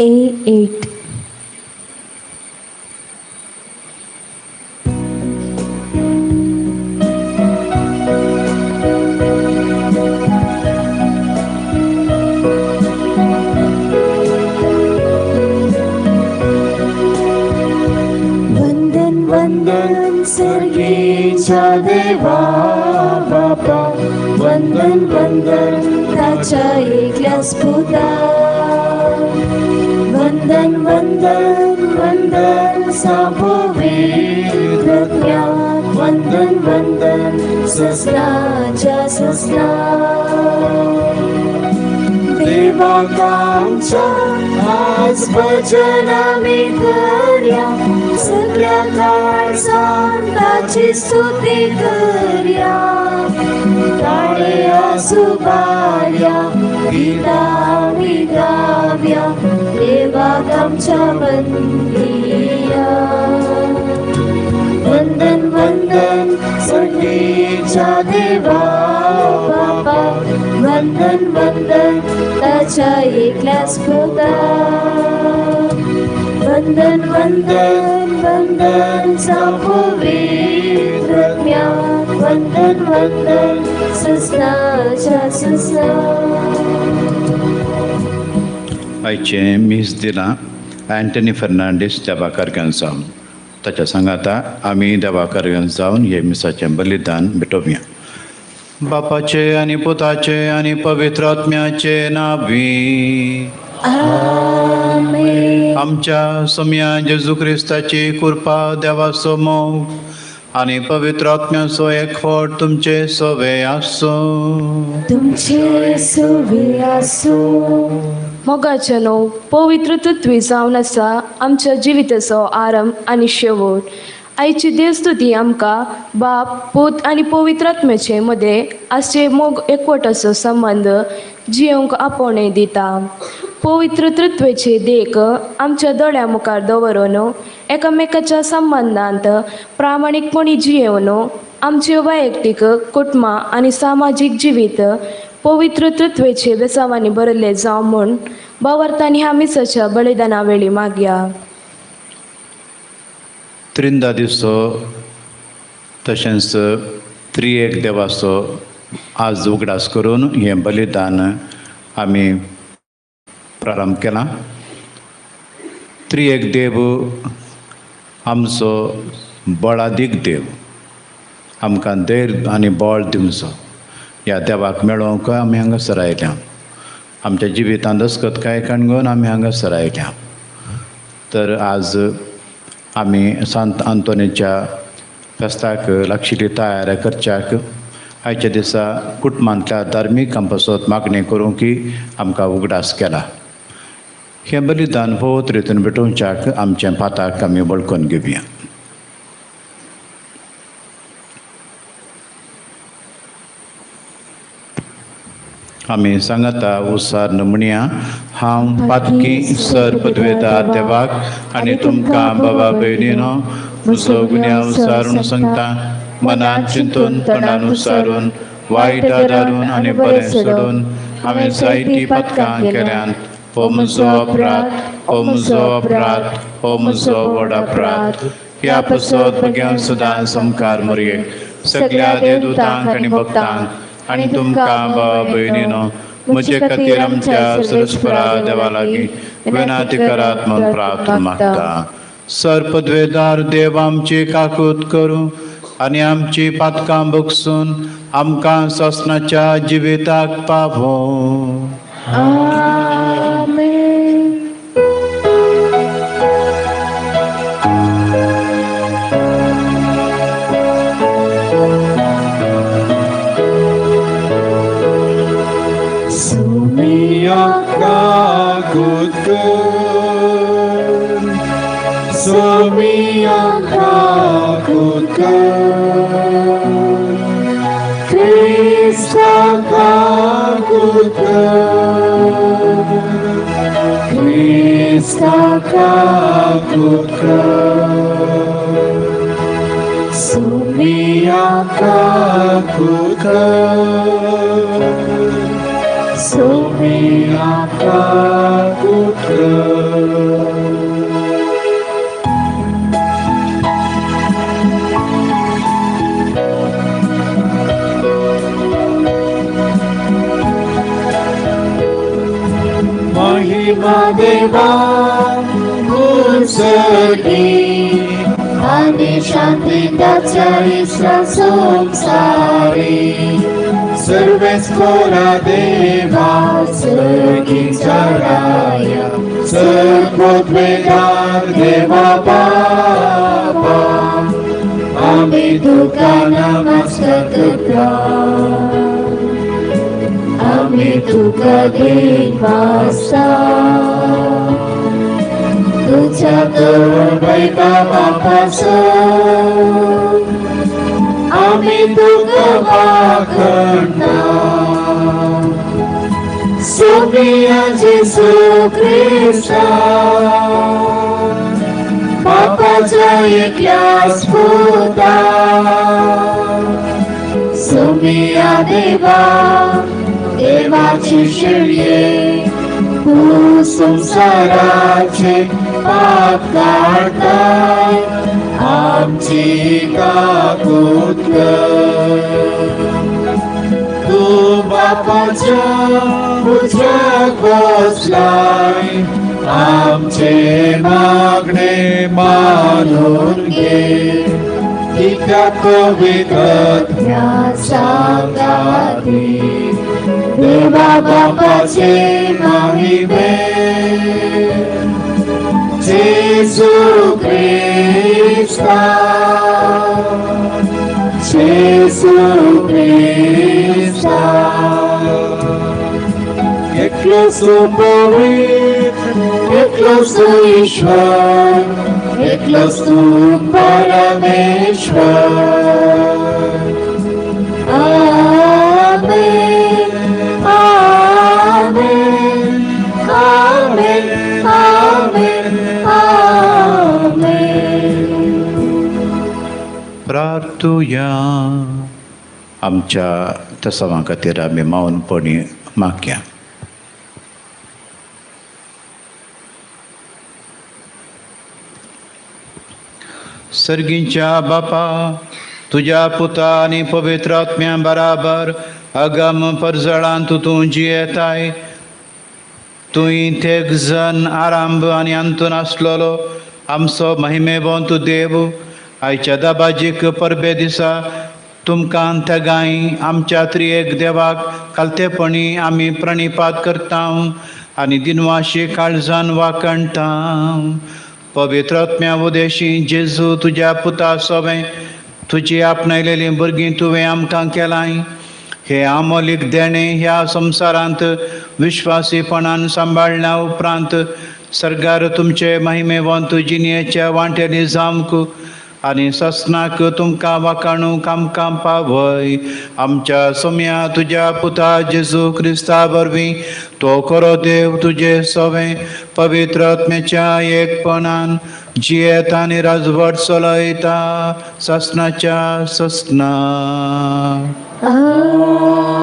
A8. वंदन स्वर्गीच्या देवा बापा, वंदन वंदन त्याच्या एकल्याच पुता. वंदन वंदन वंदन सापवित्रज्ञा, वंदन वंदन सस्नाच्या सस्ना. देवाकांच्या आज भजन आम्ही करूया, सगळ्या काळजात त्याची स्तुती करूया. टाळे आसुबाल्या गीता आम्ही गाव्या, देवाक आमच्या वंदिया. वंदन वंदन स्वर्गीच्या देवा बापा, वंदन वंदन त्याच्या एकल्याच पुता. वंदन वंदन वंदन सापवित्रज्ञा, वंदन वंदन सस्नाच्या सस्ना. आयचे मीस दिला अँटनी फर्नांडीस देवाकार्यान जावन, ताच्या सांगाता आमी देवाकार्यान जावन हे मिसाचें बलिदान भेटोवया. बापाचे आनी पुताचे आनी पवित्र आत्म्याचे नावी. आमेन. आमच्या सम्या जेजू क्रिस्ताची कृपा, देवाचो मोग आनी पवित्र आत्म्याचो एकवट तुमचे सवे आसो. तुमचे सवे आसो. मोगाचे न्हू पवित्र तत्वी जावन आसा आमच्या जिविताचो आरंभ आनी शेवट. आयची देवस्तुती आमकां बाप, पूत आनी पवित्र आत्म्याचे मदें आसचे मोग एकवटाचो संबंध जियोंक आपोवणे दिता. पवित्र तत्वेचे देख आमच्या दोळ्या मुखार दवरून एकामेकाच्या संबंधांत प्रामाणीकपणी जियेवन आमचे वैयक्तीक, कुटुंबां आनी सामाजीक जिवीत पवित्र तत्वेचे बेसावांनी भरले जावं म्हूण भावार्थांनी ह्या मिसाच्या बलिदाना वेळी मागया. त्रिंदा दिसो तशेंच त्रिएक देवाचो आज उगडास करून हें बलिदान आमी प्रारंभ केला. त्रिएक देव आमचो बळादीक देव, आमकां धैर्य आनी बळ दिवचो. ह्या देवाक मेळोवंक आमी हांगासर आयल्या. आमच्या जिवितांत दसकतकाय काणगून आमी हांगासर आयल्या. तर आज आमी सांत आंतोनीच्या फेस्ताक लागशिल्ली तयारी करच्याक आयच्या दिसा कुटुंबांतल्या धार्मीक कामापासत मागणी करूंक की आमकां उगडास केला. हें बलिदान बहुत रितीन भेटोवच्याक आमच्या पाताक आमी बळकून घेवया. आमी सांगाता उसार म्हणया. हांव पातकी सर पदवेदार देवाक आनी तुमकां बाबा भयणीनो म्हजो गुन्यांव विचारून सांगता. मनान चिंतून, तोंडान विचारून, वायट आदारून आनी बरें सोडून हांवें जायतीं पातकां केल्यात. हो म्हजो अपराध, हो म्हजो अपराध, हो म्हजो व्हड अपराध. ह्या पासत भुरग्यांक सदां संस्कार मोरये, सगळ्या देवदूतांक आनी भक्तांक आनी तुमकां बाबा भयणीनो म्हजे खातीर आमच्या सरस्वरा देवा लागीं विनंती करात म्हूण प्रार्थना मागता. सर पदवेदार देव आमची काकूत करूं आनी आमची पातकां बगसून आमकां ससनाच्या जिविताक पावो. आमेन. काकूत कर, सोमिया काकूत कर, ख्रिस्ता काकूत कर, ख्रिस्ता काकूत कर, सोमिया काकूत कर, सोमिया काकूत कर. महिमा देवा उसकी आणि शांती त्याच्या ईश्वर संसारी सर्वेस कोरा देवा सर्गीचा राया सर्वोद्वेगार देवा बाबा आम्ही तुका नमस्कार करता आम्ही तुका देवासा तुझ्या वैका बापास आम्ही तुका वाखणता सोमिया जेसू ख्रिस्ता बापाच्या एकल्यास पुता सोमिया देवा देवाची शिर्ये तू संसाराचे पाप काढताय आमची काकूत कर तू बापाच्या उजव्यात बसलाय आमचे मागणे मानून घे इतक्या पवित्रत्वाचा गादी देवा बापाचे महिमे जेसू ख्रिस्ता जेसू ख्रिस्ता एकलो सो पवित्र एकलो सो ईश्वर एकलो सो परमेश्वर आमेन आमेन आमेन आमेन आमेन प्रार्थुया आमच्या तसवां खातीर आमी मौनपणी मागया. सर्गींच्या बापा तुझ्या पुता आनी पवित्र आत्म्या बराबर अगम परजळांत तूं जियेताय तुवें तेग जन आरांब आनी अंतून आसलेलो आमचो महिमेवंत देव आयच्या दाबाजीक परबे दिसा तुमकां तेगाय आमच्या त्रियेक देवाक कालतेपणी आमी प्रणिपात करता आनी दिनवाशी काळजान वाकणटा. पवित्र आत्म्या उदेशी जेजू तुज्या पुता सोबें तुजी आपणायलेली भुरगीं तुवें आमकां केलाय. हे आमोलीक देणें ह्या संवसारांत विश्वासीपणान सांबाळल्या उपरांत सरकार तुमचे महिमेवंत जिणेच्या वांटेली जावंक आनी ससनाक तुमकां वाखाणूंक आमकां पावय. आमच्या सोम्या तुज्या पुता जेजू क्रिस्ता वरवीं तो खरो देव तुजे सोबें पवित्र आत्म्याच्या एकपणान जियेता आनी राजवट चलयता ससनाच्या ससना.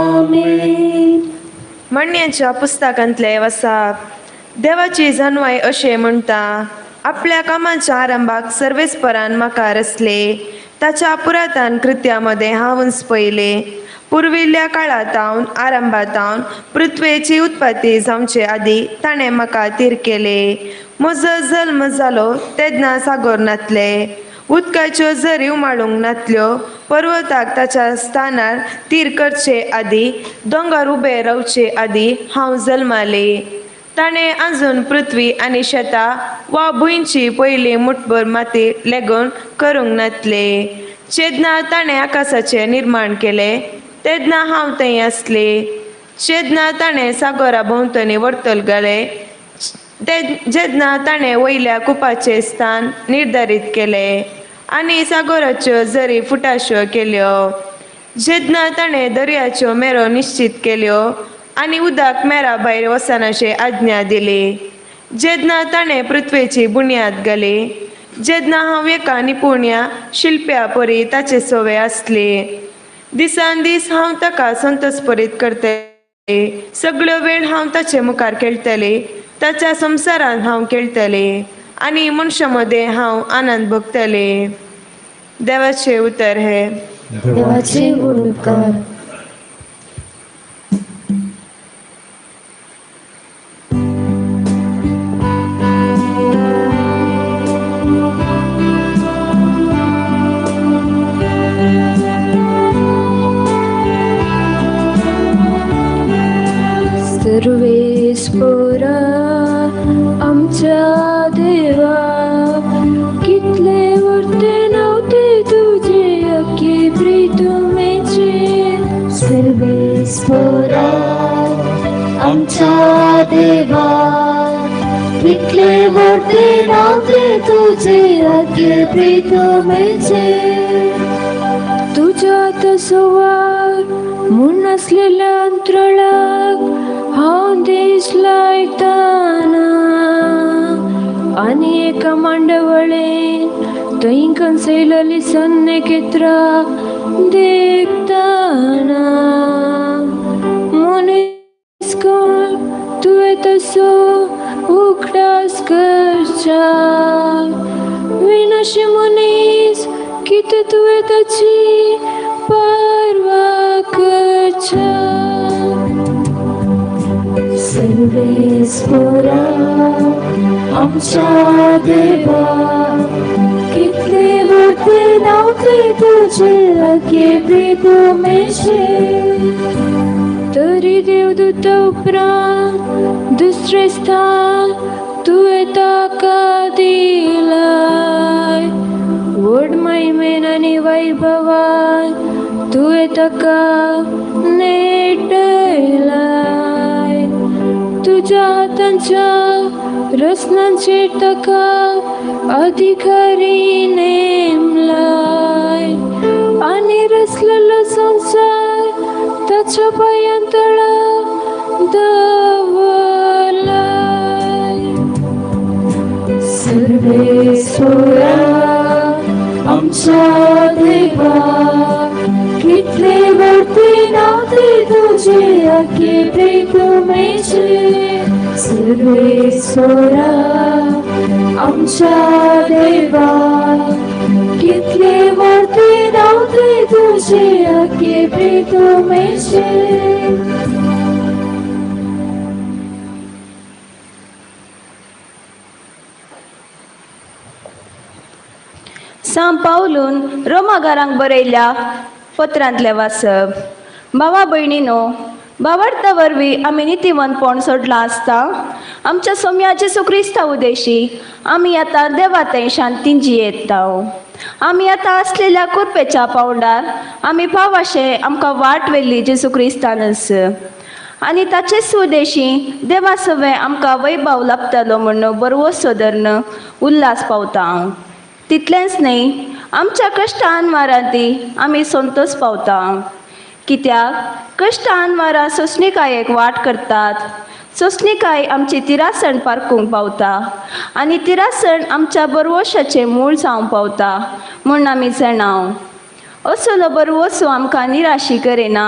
आमेन. म्हणण्याच्या पुस्तकांतले वसाप देवाची जन्माय अशें म्हणटा आपल्या कामाच्या आरंभाक सर्वेस्परान म्हाका रचले ताच्या पुरातन कृत्यामध्ये हांवूच पयले पुर्विल्ल्या काळात हांव आरंभात हांव पृथ्वेची उत्पत्ती जावचे आदी ताणें म्हाका तीर केले. म्हजो जल्म जालो तेन्ना सागोर नातले उदकाच्यो झरी उमाळूंक नातल्यो पर्वताक ताच्या स्थानार तीर करचे आदी दोंगर उबे रावचे आदी हांव जल्माले. ताणें आजून पृथ्वी आनी शेतां वा भुंयची पयली मुठभर माती लेगून करूंक नातले. जेन्ना ताणें आकाशाचें निर्माण केलें तेन्ना हांव थंय आसले. जेन्ना ताणें सागरा भोंवतणी वर्तुळ घालें जेन्ना ताणें वयल्या कुपाचें स्थान निर्धारीत केलें आनी सागराच्यो झरी फुटाश्यो केल्यो. जेन्ना ताणें दर्याच्यो मेरो निश्चित केल्यो आनी उदक मेरा भायर वचनाची आज्ञा दिली. जेन्ना ताणें पृथ्वेची बुन्याद घाली जेन्ना हांव एका निपुण्या शिल्प्या परी ताचे सोवे आसली. दिसान दीस हांव ताका संतोषपरीत करतलें सगळ्यो वेळ हांव ताचे मुखार खेळटलें ताच्या संवसारांत हांव खेळटलें आनी मनशा मदें हांव आनंद भोगतलें. देवाचें उतर हे देवाचे गुणकार. सर्वेस्परा आमच्या देवा कितले वर्ते नव्हते तुझे अख्खे प्रितुमेचे सर्वेस्परा आमच्या देवा कितले वर्ते नव्हते तुझे अख्खे प्रितुमेचे तुझ्यात सुवार म्हूण असलेल्या अंतराळाक हांव देश लायताना आनी एका मांडवळेन थंय कंसयलली सन्नेकेत्रां देखताना मनीसकण तुवें तसो उगडास करच्या विनाशी मनीस कितें तुवें ताची परवा करच्या सर्वेस्परा आमच्या देवा कितले वर्ते नव्हते तुझे अख्खे प्रितुमेचे तरी देवदूत उपरांत दुसरे स्थान तुवें ताका दिलाय व्हड महिमेन आनी वैभवान तुवें ताका नेटयलाय तुज्या हातांच्या रत्नांचेर ताका अधिकारी नेमलाय आनी रचलेलो संवसार ताच्या पांयांतळा दवरलाय सर्वेस्परा आमच्या देवा कितले वर्ते नव्हते तुझे अख्खे प्रितुमेचे सर्वेस्परा आमच्या देवा कितले वर्ते नव्हते तुझे अख्खे प्रितुमेचे सांत पावलून रोमाकारांक बरयल्या पत्रांतले वाचप. भावा भयणीनो, भावार्था वरवीं आमी नितीवंतपण सोडलां आसता आमच्या सोम्या जेसू क्रिस्ता उदेशी आमी आतां देवा थंय शांतीन जियेता. आमी आतां आसलेल्या कुरपेच्या पावंडार आमी भावाशे आमकां वाट वेल्ली जेसू क्रिस्तानच आनी ताचे सुदेशी देवा सवे आमकां वैभव लाभतलो म्हणून बरवो सोदरन उल्हास पावता हांव. तितलेंच न्ही, आमच्या कश्टा आनवारांती आमी संतोश पावता. कित्याक कश्टा आनवारां सोंसणिकायेक वाट करतात. सोंसणिकाय आमची तिरासण पारखूंक पावता आनी तिरासण आमच्या बरवोशाचें मूळ जावंक पावता म्हूण आमी जाणाव. असलो बरवोसो आमकां निराशी करिना,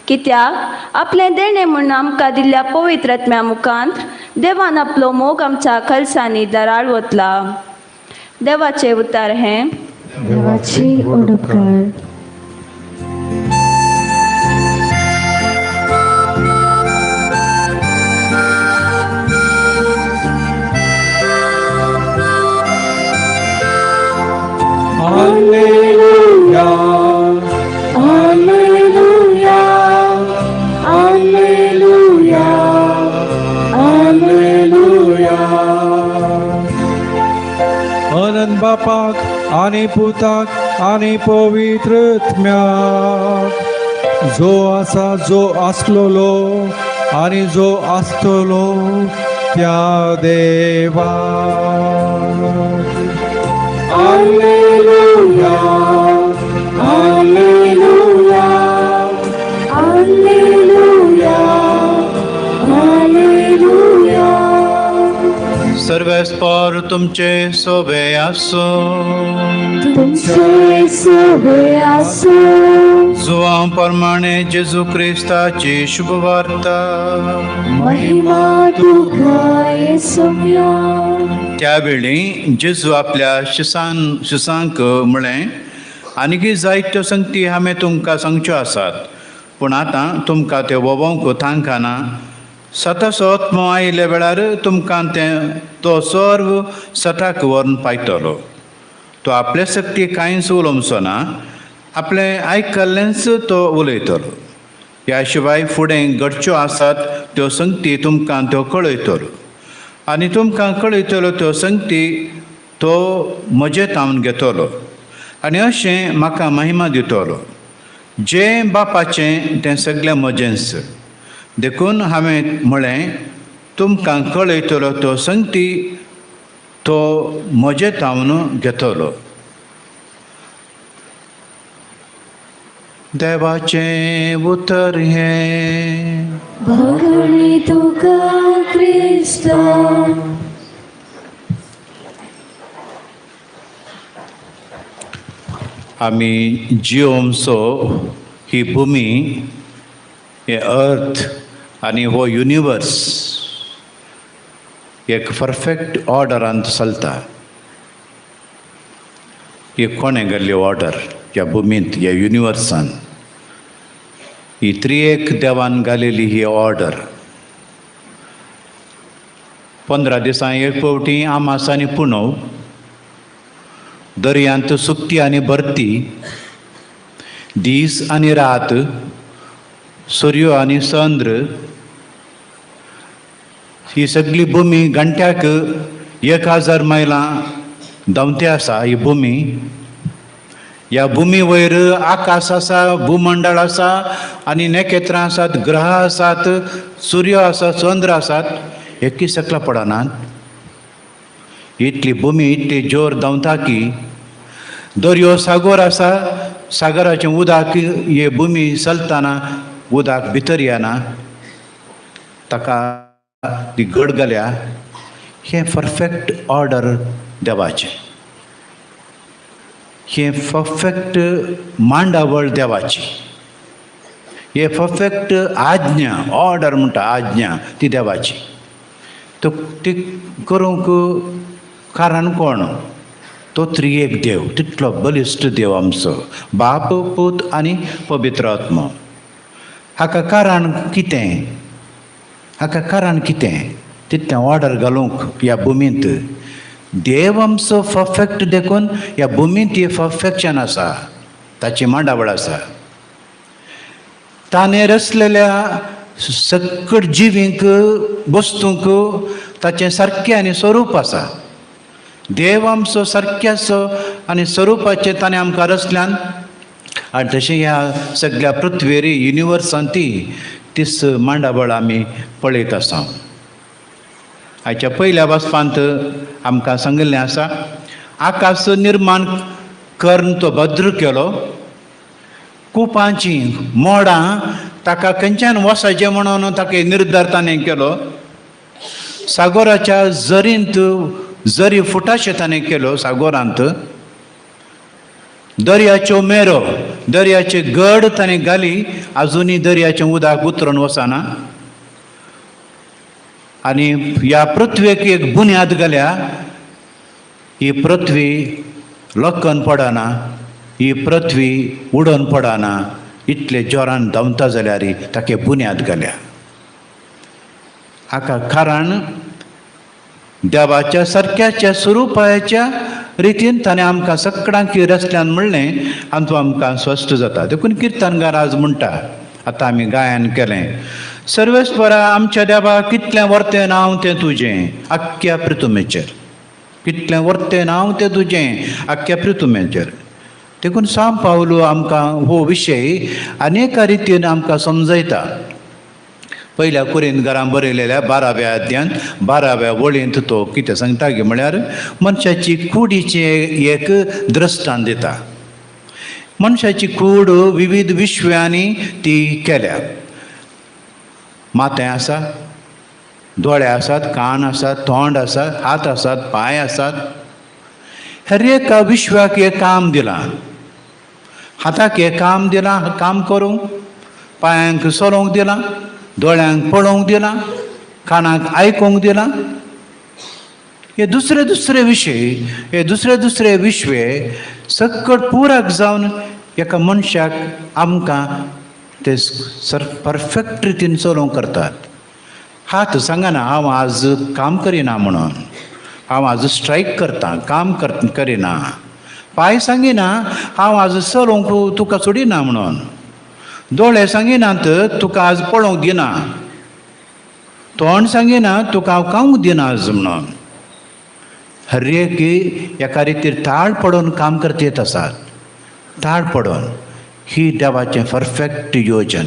कित्याक आपलें देणें म्हूण आमकां दिल्ल्या पवित्रात्म्या मुखांत देवान आपलो मोग आमच्या कलसांनी दराळ वतला. देवाचे उतार हें देवाची ओडकार. Alleluia, Alleluia, Alleluia, Alleluia. अनंत बापाक आनी पुताक आनी पवित्रत्म्याक जो आसा, जो आसलोलो आनी जो आसतलो त्या देवाक. Alleluia, Alleluia, Alleluia, Alleluia. सर्वेस्पर तुमचे सोबे आसो. तुमचे सोबे आसो. जुवां प्रमाणे जेजू क्रिस्ताची शुभवार्ता. महिमा तुका येसुया. त्यावेळी जेजू आपल्या शिसांक म्हळें, आनीकय जायत्यो संगती हांवें तुमकां सांगच्यो आसात, पूण आतां तुमकां त्यो वोवंक थांकाना. सताचो आत्मो आयिल्ल्या वेळार तुमकां तो सर्व सठाक व्हरून पायतलो. तो आपले सक्ती कांयच उलोवचो ना, आपलें आयकल्लेंच तो उलयतलो. ह्या शिवाय फुडें घडच्यो आसात त्यो संगती तुमकां त्यो कळयतलो आनी तुमकां कळयतलो त्यो संगती तो म्हजे तावन घेतलो आनी अशें म्हाका महिमा दितलो. जें बापाचें तें सगळें म्हजेंच. देखून हांवें म्हळें तुमकां कळयतलो तो संगती तो म्हजे तावन घेतलो. देवाचें उतर हें भगणी तुका क्रिस्ता. आमी जियोमचो ही भुमी, हे अर्थ आनी हो युनिवर्स एक परफेक्ट ऑर्डरांत चलता. ही कोणें घाल्ली ऑर्डर ह्या भुमींत, ह्या युनिवर्सान? ही त्रिएक देवान घालेली ही ऑर्डर. 15 दिसां एक फावटी आमास आनी पुणव, दर्यांत सुकती आनी भरती, दीस आनी रात, सूर्य आनी चंद्र, ही सगळी भुमी घंट्याक 1000 मैलां धांवते आसा. ही भुमी, ह्या भुमी वयर आकाश आसा, भूमंडळ आसा आनी नखेत्रां आसात, ग्रह आसात, सूर्य आसा, चंद्र आसात. एकी सकला पडनात. इतली भुमी इतली जोर धांवता की दर्यो सागर आसा, सागराचें उदक हे भुमी चलतना उदक भितर येना, ताका ती घड घाल्या. हें परफेक्ट ऑर्डर देवाचें. हें परफेक्ट मांडावळ देवाची. हे परफेक्ट आज्ञा, ऑर्डर म्हणटा आज्ञा ती देवाची. तो ती करूंक कारण कोण? तो त्रिएक देव, तितलो बलिश्ट देव आमचो, बाप, पूत आनी पवित्र आत्मा. हाका कारण कितें? हाका कारण कितें? तितलें ऑर्डर घालूंक ह्या भुमींत. देव आमचो परफेक्ट देखून ह्या भुमींत हे परफेक्शन आसा, ताची मांडावळ आसा. ताणें रचलेल्या सकट जिवींक, वस्तूंक ताचें सारकें आनी स्वरूप आसा. देव आमचो सारक्याचो आनी स्वरुपाचें ताणें आमकां रचल्यान, आनी तशें ह्या सगळ्या पृथ्वीर युनिवर्सांत तीच मांडावळ आमी पळयत आसा. हाच्या पयल्या वाचपांत आमकां सांगिल्लें आसा, आकाश निर्माण करून तो भद्र केलो, कुपांची मोडां ताका खंयच्यान वसाचें म्हणून ताका निर्धार ताणें केलो. सागराच्या झरींत झरी फुटाशें ताणें केलो सागरांत. दर्याच्यो मेरो, दर्याचे गड ताणें घाली, आजुनी दर्याचें उदक उतरून वचना. आनी ह्या पृथ्वेक एक बुन्याद घाल्या. ही पृथ्वी लोकन पडना, ही पृथ्वी उडोवन पडना. इतले जोरान धांवता जाल्यार ताका बुन्याद घाल्या. हाका कारण देवाच्या सारक्याच्या स्वरुपाच्या रितीन ताणें आमकां सगळ्यांक रचल्यान म्हणलें, आनी तो आमकां स्वस्थ जाता. देखून किर्तनकार आज म्हणटा, आतां आमी गायन केलें, सर्वेस्परा आमच्या देवा कितलें वर्तें नांव तें तुजें आख्ख्या पृथ्वीचेर. कितलें वर्तें नांव तें तुजें आख्ख्या पृथ्वीचेर. देखून सांत पावलो आमकां हो विशय अनेका रितीन आमकां समजयता. पयल्या कुरिंथकारांक बरयलेल्या 12व्या अध्यायांत 12व्या वळींत तो कितें सांगता की म्हळ्यार मनशाची कुडीचें एक दृश्टांत दिता. मनशाची कूड विविध विश्व्यांनी ती केल्या. माथें आसा, दोळे आसात, कान आसात, तोंड आसा, हात आसात, पांय आसात. हर एका विश्वाक एक काम दिलां. हाताक एक काम दिलां काम करूंक, पांयांक चलोवंक दिलां, दोळ्यांक पळोवंक दिलां, कानाक आयकूंक दिलां. हे दुसरे दुसरे विशय, हे दुसरे दुसरे विश्वे सकट पुराक जावन एका मनशाक आमकां ते परफेक्ट रितीन चलोवंक करतात. हात सांगना हांव आज काम करिना म्हणून, हांव आज स्ट्रायक करता, काम करिना. पांय सांगिना हांव आज चलोवंक तुका सोडिना म्हणून. दोळे सांगिनात तुका आज पळोवंक दिना. तोंड सांगिना तुका हांव कांवूक दिना आज म्हणून. हर एक एका रितीर ताळ पडून काम करता येत आसात. ताळ पडून ही देवाचें परफेक्ट योजन,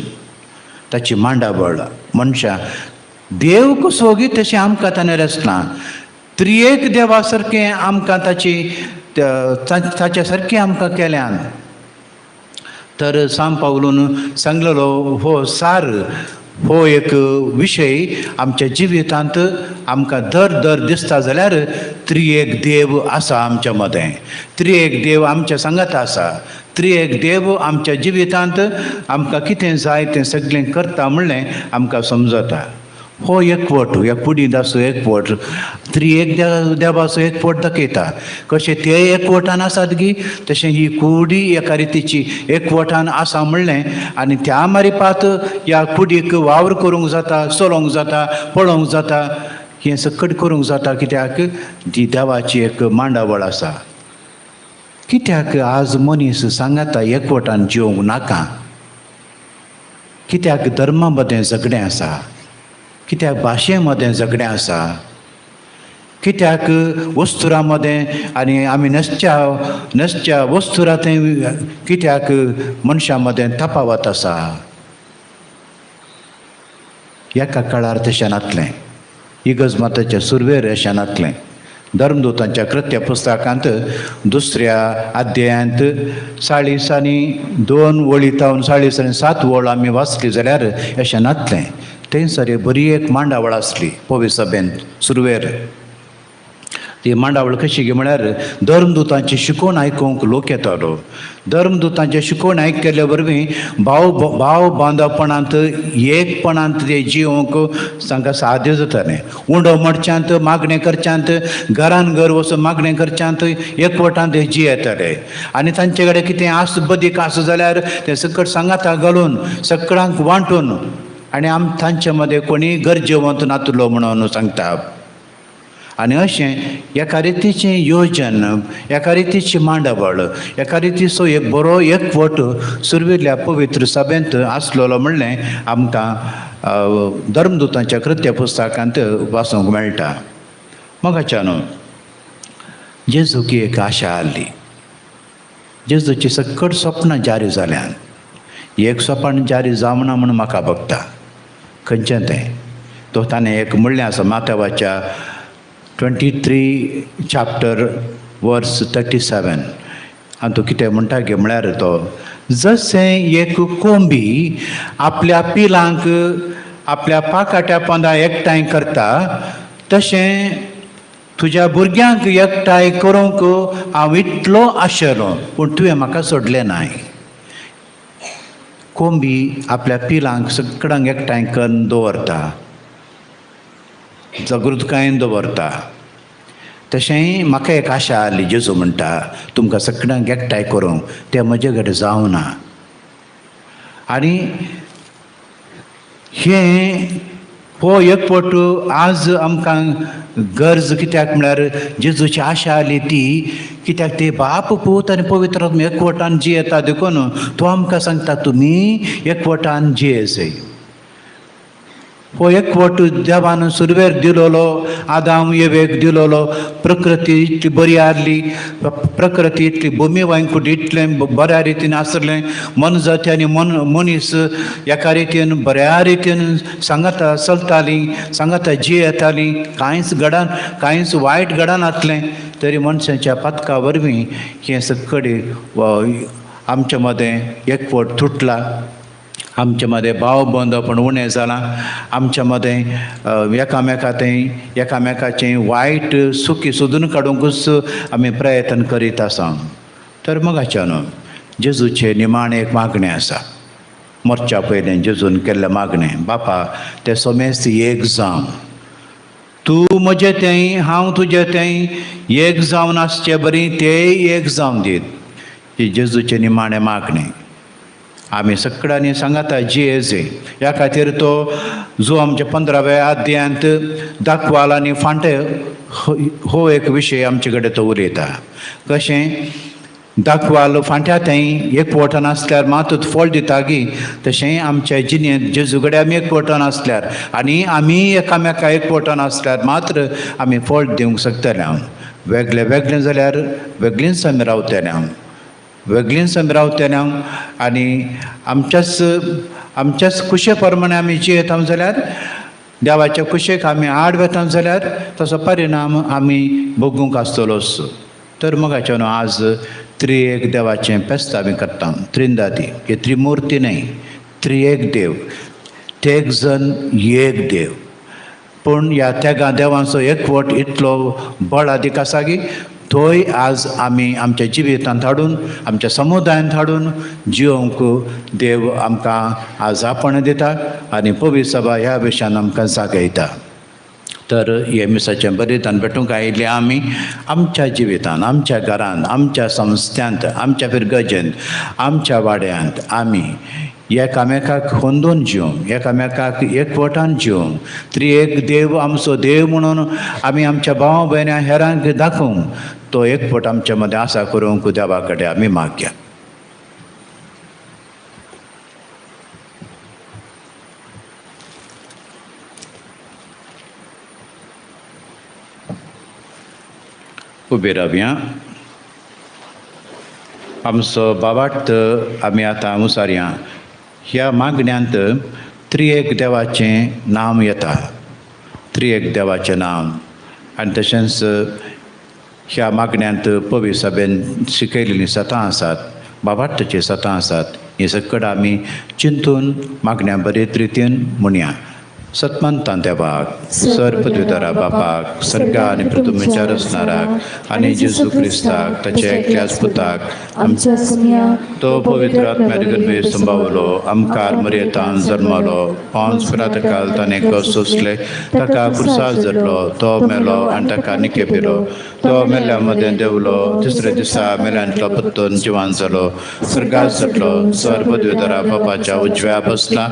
ताची मांडाबळ मनशां. देव कसो गी तशें आमकां ताणें रचना. त्रियेक देवा सारकें आमकां ताचे सारकें आमकां केल्यान. तर सांग पावलून सांगलेलो हो सार, हो एक विशय आमच्या जिवितांत आमकां दर दिसता जाल्यार त्रियेक देव आसा आमच्या मदें. त्रियेक देव आमच्या सांगात आसा. त्रियेक देव आमच्या जिवितांत आमकां कितें जाय तें सगळें करता म्हणलें आमकां समजता. हो एकवट, ह्या कुडींत आसूं एकवट, त्रियेक देवाचो एकवट दाखयता. कशें ते एकवटान आसात गी तशें ही कुडी एका रितीची एकवटान आसा म्हणलें. आनी त्या मारिपात ह्या कुडीक वावर करूंक जाता, चलोवंक जाता, पळोवंक जाता, हें सकट करूंक जाता. कित्याक ती देवाची एक मांडावळ आसा. कित्याक आज मनीस सांगाता एकवटान जिवंक नाका? कित्याक धर्मा मदें झगडें आसा, कित्याक भाशे मदें झगडें आसा, कित्याक वस्तुरा मदें आनी आमी नसच्या वस्तुरांतय कित्याक मनशां मदें तफावत आसा. एका काळार तशें नासलें. इगर्ज सुरवेर अशें नासलें. धर्मदूतांच्या कृत्य पुस्तकांत 2ऱ्या अध्यायांत 40 आनी 2 वळींतावन 40 आनी 7 वळ आमी वाचली जाल्यार अशें नासलें. थंयसर बरी एक मांडावळ आसली पवित्र सभेंत सुरवेर. ती मांडावळ कशी गे म्हळ्यार धर्मदूतांची शिकोवण आयकूंक लोक येतालो. धर्मदूतांचे शिकोवण आयकले वरवीं भाव बांदपणांत एकपणांत ते जिवंक तांकां साध्य जातालें. उंडो मडच्यांत मागणें करच्यांत, घरान घर वचून मागणें करच्यांत एकवटांत ते जियेताले. आनी तांचे कडेन कितें आस बदीक आसा जाल्यार तें सकट सांगाता घालून सगळ्यांक वांटून. आनी तांचे मदें कोणी गरजेवंत नातलो म्हणून सांगता. आनी अशें एका रितीचें योजन, एका रितीची मांडावळ, एका रितीचो एक बरो एकवट सुरविल्ल्या पवित्र सभेंत आसलेलो म्हणलें आमकां धर्मदूतांच्या कृत्य पुस्तकांत वाचूंक मेळटा. मोगाच्यान जेजूकी एक आशा आसली. जेजूची सकट स्वप्नां जारी जाल्यान. एक स्वप्न जारी जावना म्हूण म्हाका भोगता. खंयचें तें? तो ताणें एक म्हणलें आसा माथेवाच्या 23 chapter verse 37. आनी तो कितें म्हणटा गे म्हळ्यार तो जशें एक कोंबी आपल्या पिलांक आपल्या पाकाट्या पोंदा एकठांय करता तशें तुज्या भुरग्यांक एकठांय करूंक हांव इतलो आशेलो पूण तुवें म्हाका सोडलें नाय. कोंबी आपल्या पिलांक सगळ्यांक एकठांय करून दवरता, जागृतकायेन दवरता. तशें म्हाका एक आशा आसली. जेजू म्हणटा तुमकां सगळ्यांक एकठांय करूंक तें म्हजे कडेन जावना. आनी हो एकवट आज आमकां गरज कित्याक म्हळ्यार जेजूची आशा आसली ती कित्याक ते बाप पूत आनी पवित्र आत्मा एकवटान जियेता देखून तो आमकां सांगता तुमी एकवटान जियेसय. हो एकवट देवान सुरवेर दिलोलो, आदाम येवेक दिलोलो. प्रकृती इतली बरी आसली, प्रकृती इतली भुमी वांकूट इतलें बऱ्या रितीन आसलें. मन जाती आनी मनीस एका रितीन बऱ्या रितीन सांगाता चलतालीं, सांगाता जियेतालीं. कांयच वायट घडनासलें. तरी मनशाच्या पातका वरवीं हें सगळें आमच्या मदें एकवट तुटला. आमच्या मदें भाव बंदपण उणें जालां. आमच्या मदें एकामेकाचें वायट सुखी सोदून काडूंकूच आमी प्रयत्न करीत आसा. तर मोगाच्यान जेजूचें निमाणें एक मागणें आसा. मरच्या पयलें जेजून केल्लें मागणें, बापा तें सोमेस्त एक जावं. तूं म्हजें तें, हांव तुजें तें, एक जावन आसचें बरी तेंय एक जावन दीत. ही जेजूचें निमाणें मागणें. आमी सगळ्यांनी सांगाता जियेजे. ह्या खातीर तो जो आमच्या 15व्या अध्यायांत दाखवाल आनी फांटे हो एक विशय आमचे कडेन तो उलयता. कशें दाखवाल फांट्या थंय एकवटान आसल्यार मातूच फळ दिता गी तशें आमच्या जिणेंत जेजुगडे आमी एकवटान आसल्यार आनी आमी एकामेका एकवटान आसल्यार मात्र आमी फळ दिवंक शकतले हांव वेगळे वेगळे जाल्यार वेगळींच आमी रावतले हांव वेगळींच आमी रावतले हांव आनी आमच्याच कुशे प्रमाणे आमी जियेता जाल्यार देवाच्या कुशेक आमी आड वेता जाल्यार तसो परिणाम आमी भोगूंक आसतलोच तर मगाच्यान आज त्रिएक देवाचें फेस्त आमी करता त्रिंदादी ही त्रिमुर्ती न्हय त्रिएक देव तेग जन एक देव पूण ह्या तेगा देवाचो एकवट इतलो बळ अदीक आसा की थंय आज आमी आमच्या जिवितांत हाडून आमच्या समुदायांत हाडून जिवंक देव आमकां आज आपण दिता आनी पवित्र सभा ह्या विशयान आमकां जागयता तर हे मिसाचें बलिदान भेटूंक आयिल्ले आमी आमच्या जिवितांत आमच्या घरांत आमच्या संस्थांत आमच्या फिरगजेंत आमच्या वाड्यांत आमी एकामेकाक होंदून जिवंक एकामेकाक एकवटान जिवंक त्रिएक देव आमचो देव म्हणून आमी आमच्या भाव भयण्या हेरांक दाखोवंक तो एकवट आमच्या मदें आसा करूंक देवा कडेन आमी मागया उबे रावया आमचो बाबाट आमी आतां मुसारया ह्या मागण्यांत त्रिएक देवाचें नांव येता त्रिएक देवाचें नांव आनी तशेंच ह्या मागण्यांत पवित्र सभेन शिकयलेलीं सतां आसात बाबाटाचीं सतां आसात ही सकट आमी चिंतून मागण्या बरेच रितीन म्हणया सतमंतां देवाक सर्पद्वितारा बापाक सर्गा आनी पृथ्वीच्या रचणाराक आनी जेजू क्रिस्ताक ताच्या एकल्याच पुताक आमच्या सुन्या तो पवित्र आत्म्यार गर्भे संभावलो आमकार मर्येतान जल्मलो पांच पिरातकाल ताणें कस सोंसले ताका कुर्सार जडलो तो मेलो आनी ताका निकेपिलो तो मेल्या मदें देवलो तिसऱ्या दिसा मेल्यांतलो परतून जिवान जालो सर्गात चडलो सर्पद्वितारा बापाच्या उजव्या बसला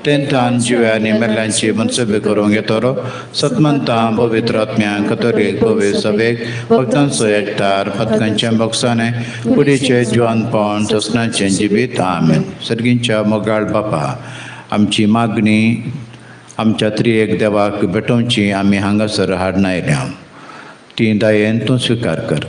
तेंतान जिव्यांनी मेल्ल्यांची मनसुबी करूंक येतलो सतमंतां पवित्र आत्म्यांक कतोलीक पवित्र सभेक भक्तांचो एकठार पथकांचें बक्षाने कुडीचें जिवनपण ससनाचें जिवीत आमेन सर्गींच्या मोगाळ बापा आमची मागणी आमच्या त्रिएक देवाक भेटोवची आमी हांगासर हाडून आयल्या ती दयेन तूं स्विकार कर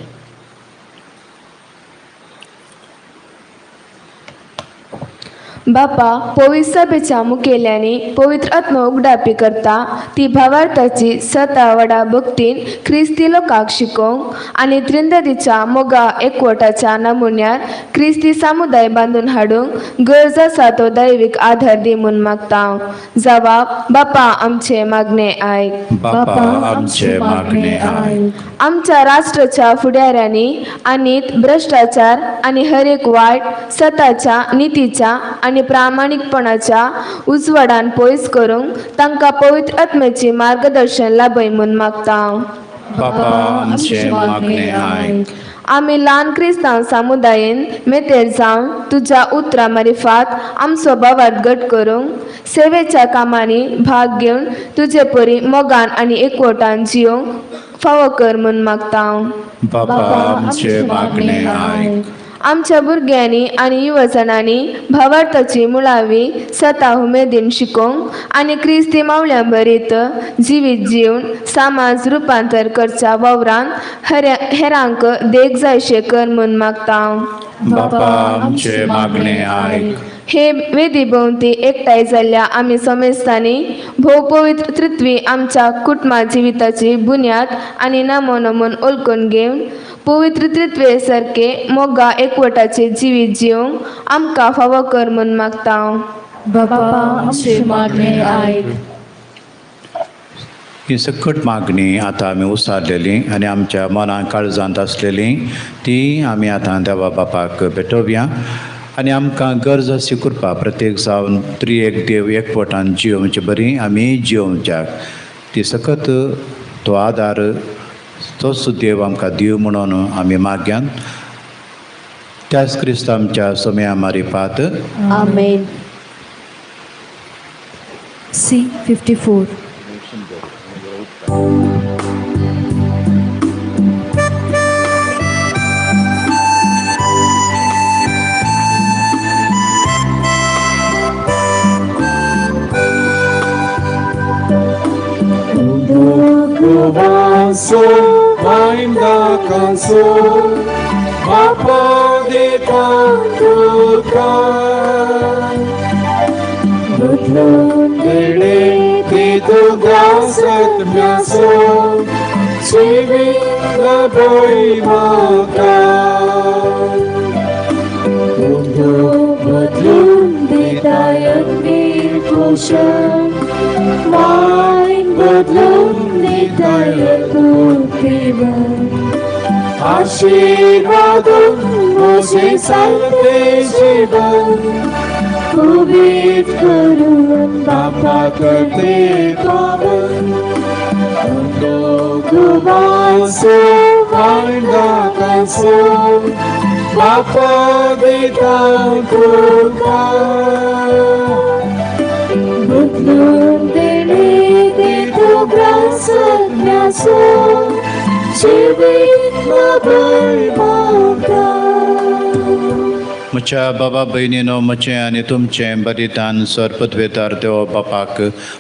बापा पवित्र सभेच्या मुखेल्यांनी पवित्र आत्मा उगडापी करता ती भावार्थाची सतावडा भक्तीन ख्रिस्ती लोकांक शिकोवंक आनी त्रिंददीच्या मोगा एकवटाच्या नमुन्यार ख्रिस्ती समुदाय बांदून हाडूंक गरज आसा तो दैवीक आधार दी म्हूण मागता जबाब बापा आमचे मागणे आयक बापा आमचे मागणे आयक आमच्या राष्ट्राच्या फुडाऱ्यांनी आनीत भ्रष्टाचार आनी हर एक वायट सताच्या नितीच्या आनी प्रामाणिकपणाच्या उजवाडान पयस करूंक तांकां पवित्र आत्म्याची मार्गदर्शन लाभय म्हूण मागता बापा आमचे मागणे आयक आमी ल्हान क्रिस्तांव समुदायान मेतेर जावन तुज्या उतरां मारिफात आमचो भावार्थ घट करूंक सेवेच्या कामांनी भाग घेवन तुजे परी मोगान आनी एकवटान जियोंक फावो कर म्हूण मागता बापा आमचे मागणे आयक आमच्या भुरग्यांनी आनी युवजनांनी भावार्थाची मुळावी सता उमेदीन शिकोवंक आनी क्रिस्ती मावळ्या बरीत जिवीत जिवन समाज रुपांतर करच्या वावरान हेरांक देख जायशे कर म्हूण मागता बापा आमचे मागणे आयक हे वेदी भोवती एकठांय जाल्ल्या आमी समेस्तांनी भोव पवित्र तृत्वी आमच्या कुटुंबा जिविताची बुन्याद आनी नमो नमून ओळखून घेवन पवित्र तृत्वे सारके मोगा एकवटाचे जिवीत जिवंक आमकां फावो कर म्हूण मागता बापा आमचे मागणे आयक ही सकट मागणी आतां आमी उसारलेली आनी आमच्या मनां काळजांत आसलेली ती आमी आतां देवा बापाक भेटोवया आनी आमकां गरज अशी करपा प्रत्येक जावन त्रिएक देव एकवटान जियोवची बरी आमी जियोवच्याक ती सकत तो आदार तोच देव आमकां दिव म्हणून आमी माग्यान त्याच क्रिस्तांच्या सोम्या मारिफात आमेन C54 Thank Kubaso, ainda cansou, a poder cantar. Bătrân de tu graça mi-a și la voi măcar. Bătrân de tăiat mircușan, mai bătrân de tăiat cultivan. Aşiradın Moșe salte jivan, Cuvit căruân Bapa către pământ. Cubansu, ainda cansou, Bapa de tău curcar. Bătrân de tu grață mi-a म्हज्या बाबा भयणीनो म्हजें आनी तुमचें बलिदान सर्पद्वेतार देव बापाक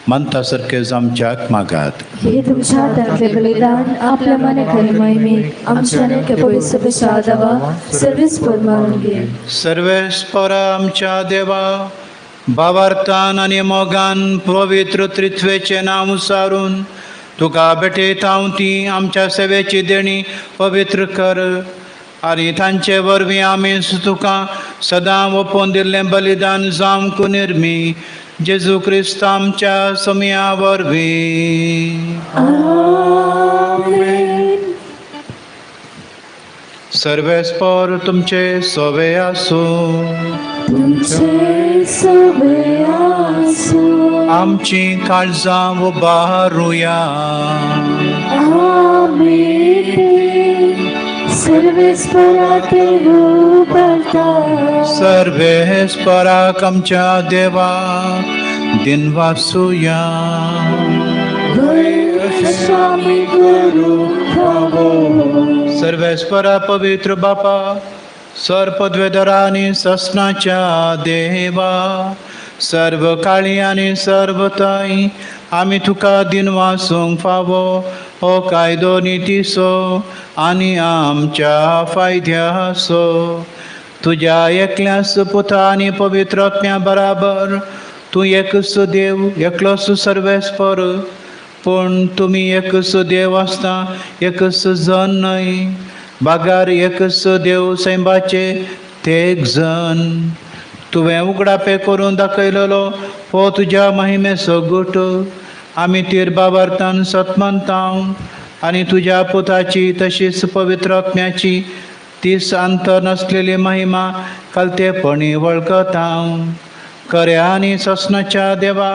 मानता सारकें जावच्याक मागात. हे तुमच्या हातांतले बलिदान आपल्या मनाकडे महिमेक आमच्या नेके पवित्र प्रसादावा सर्वेस परमारून घे. सर्वेस्परा आमच्या देवा, भावार्थान आनी मोगान पवित्र त्रित्वेचें नांव सारून तुका भेटयत हांव ती आमच्या सेवेची देणी पवित्र कर आनी तांचे वरवीं आमी तुका सदां ओपोवन दिल्लें बलिदान जावंक निर्मी जेजू क्रिस्त आमच्या समिया वरवीं. सर्वेस्पर तुमचे सोवे आसूं, आमची काळजां उबारुया. सर्वेस्पराक आमच्या देवाक दिन वासुया. सर्वेस्परा पवित्र बापा, सर्पद्वेदरा आनी ससनाच्या देवा, सर्व काळी आनी सर्व ताई आमी तुका दिन वासूंक फावो हो कायदो नितीसो आनी आमच्या फायद्यासो. तुज्या एकल्यास पुता आनी पवित्र आत्म्या बराबर तूं एकच देव, एकलोच सर्वेस्पर, पूण तुमी एकच देव आसता एकच जन न्हय. बागार एकच देव सैमाचे ते एक जन. तुवें उगडापे करून दाखयलेलो हो तुज्या महिमेचो गुट आमी तीर बाबार्थान सतमंता आनी तुज्या पुताची तशीच पवित्र आत्म्याची तीस अंत नसलेली महिमा कलतेपणी वळखता. खऱ्या आनी ससनाच्या देवा,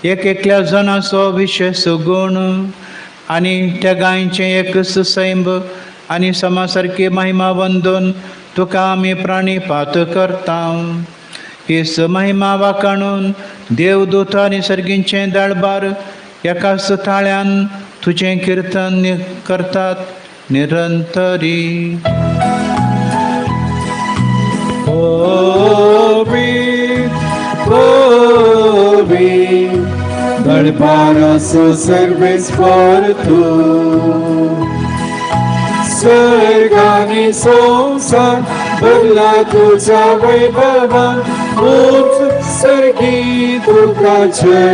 एक एकल्या जनाचो विशेष गुण आनी त्या गायचें एकच सैम आनी समा सारकी महिमा वंदून तुका आमी प्राणीपात करता. हीच महिमा वाकाणून देवदूत आनी सर्गींचें दळबार एकाच ताळ्यान तुजें किर्तन करतात निरंतरी. दळबारासो सर्वेस्पर तूं, स्वर्गानी संसार बदला तुझ्या वैभवान. उठ सर्गी तुका जय,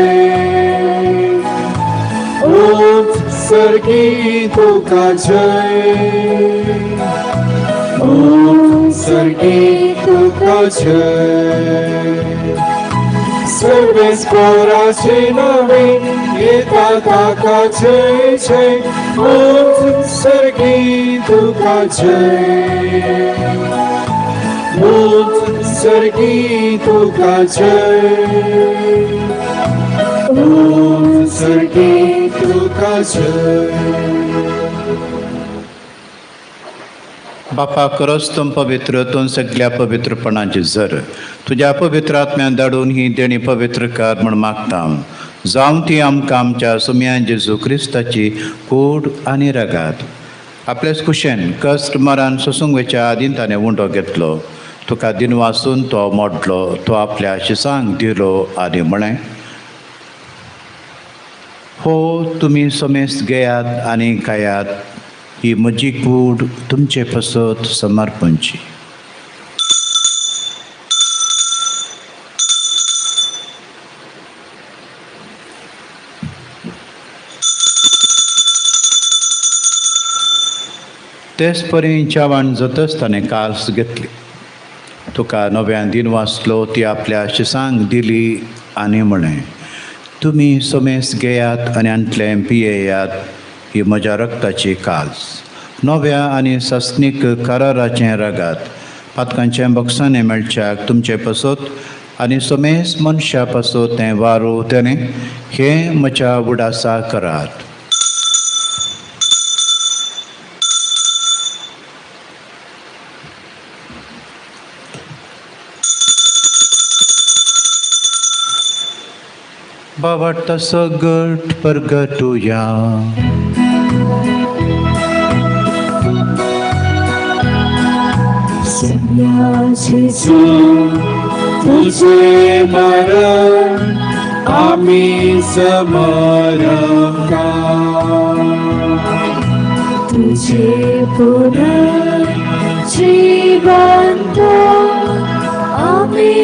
उठ सर्गी तुका जय, उठ सर्गी तुका जय. सर्वेस्पराचे नवे येता ताका जय जय. उठ सर्गी तुका जय, उठ सर्गी तुका जय, उठ सर्गी तुका जय. बापा करस्तम पवित्र तूं सगळ्या पवित्रपणाची झर तुज्या पवित्र आत्म्यान धाडून ही देणी पवित्र कर म्हण मागता. जावं ती आमकां आमच्या सुम्यान जेजू क्रिस्ताची कूड आनी रगात. आपल्याच कुशेन कश्ट मरान सोसूंक वेच्या आदीं ताणें उंडो घेतलो. तुका दिन वासून तो मोडलो, तो आपल्या शिसांक दिलो आनी म्हळें, हो तुम्ही समेस्त घेयात आनी खायात ही म्हजी कूड तुमचे पसत समर्पणची. तेच परी जेवण जातच ताणें कास घेतली. तुका नव्यान दिन वाचलो ती आपल्या शिसांक दिली आनी म्हणें, तुमी समेस्त घेयात आनी आंतले पियेयात ही म्हज्या रक्ताची कास. नव्या आनी सस्नीक कराराचें रगात पातकांचें बक्षांनी मेळच्याक तुमचे पसत आनी समेस्त मनशा पसत तें वारू तेणे हें म्हज्या उडासा करात. बावडता सगट परगटुया. तुझे मरण आम्ही समरण का. तुझे पुनर्जीवन तो आम्ही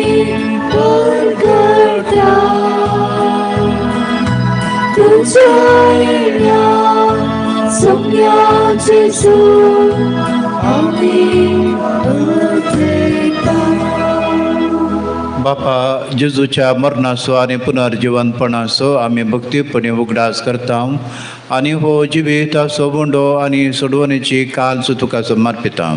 परगटा. तुझ्या सौम्या जेजू आम्ही बापा जेजूच्या मरणाचो आनी पुनर्जीवनपणाचो आमी भक्तीपणी उगडास करता आनी हो जिवीताचो बुंडो आनी सोडवणेची काल्स तुका समर्पिता.